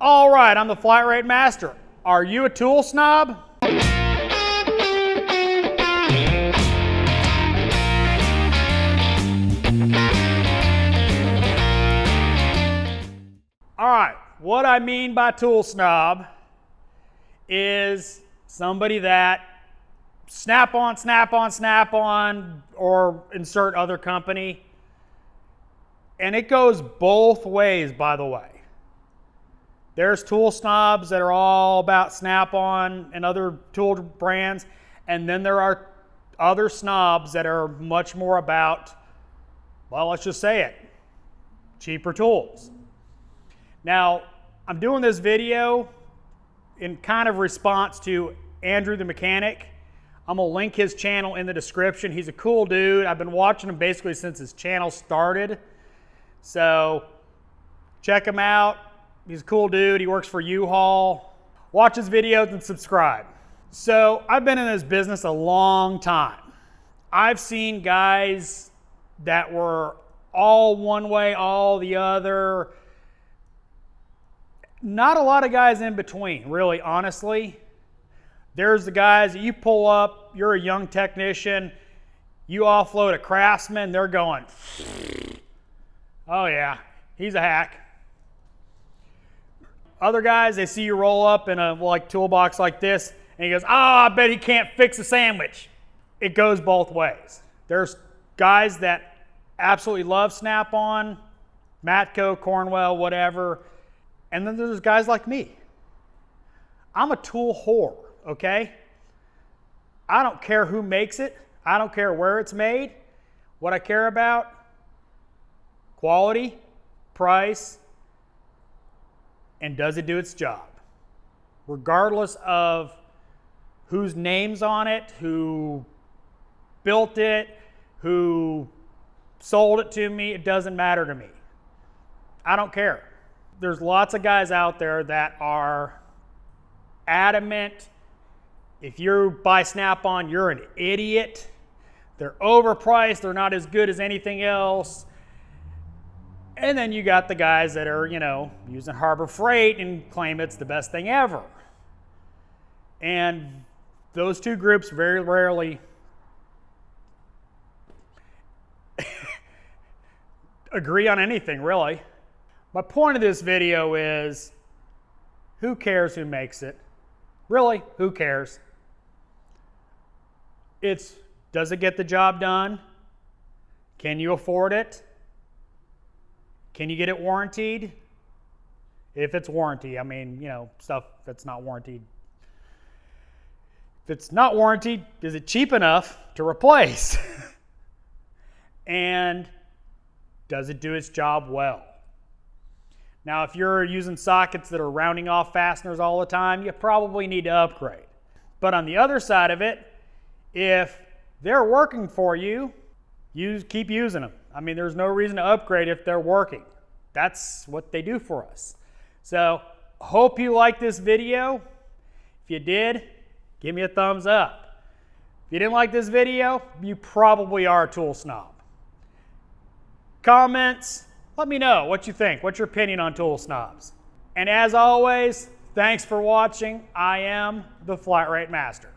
All right, I'm the Flat Rate Master. Are you a tool snob? All right, what I mean by tool snob is somebody that Snap-on, Snap-on, Snap-on, or insert other company. And it goes both ways, by the way. There's tool snobs that are all about Snap-on and other tool brands, and then there are other snobs that are much more about, well, let's just say it, cheaper tools. Now, I'm doing this video in kind of response to Andrew the Mechanic. I'm gonna link his channel in the description. He's a cool dude. I've been watching him basically since his channel started. So check him out. He's a cool dude. He works for U-Haul. Watch his videos and subscribe. So I've been in this business a long time. I've seen guys that were all one way, all the other. Not a lot of guys in between, really, honestly. There's the guys that you pull up, you're a young technician, you offload a Craftsman, they're going, oh yeah, he's a hack. Other guys, they see you roll up in a toolbox like this, and he goes, oh, I bet he can't fix a sandwich. It goes both ways. There's guys that absolutely love Snap-on, Matco, Cornwell, whatever. And then there's guys like me. I'm a tool whore, okay? I don't care who makes it. I don't care where it's made. What I care about, quality, price, and does it do its job? Regardless of whose name's on it, who built it, who sold it to me, it doesn't matter to me. I don't care. There's lots of guys out there that are adamant, if you buy Snap-on, you're an idiot. They're overpriced, they're not as good as anything else. And then you got the guys that are, using Harbor Freight and claim it's the best thing ever. And those two groups very rarely agree on anything, really. My point of this video is, who cares who makes it? Really, who cares? It's, does it get the job done? Can you afford it? Can you get it warrantied? If it's warranty, I mean, stuff that's not warrantied. If it's not warrantied, is it cheap enough to replace? And does it do its job well? Now, if you're using sockets that are rounding off fasteners all the time, you probably need to upgrade. But on the other side of it, if they're working for you, keep using them. I mean, there's no reason to upgrade if they're working. That's what they do for us. So, hope you liked this video. If you did, give me a thumbs up. If you didn't like this video, you probably are a tool snob. Comments, let me know what you think. What's your opinion on tool snobs? And as always, thanks for watching. I am the Flat Rate Master.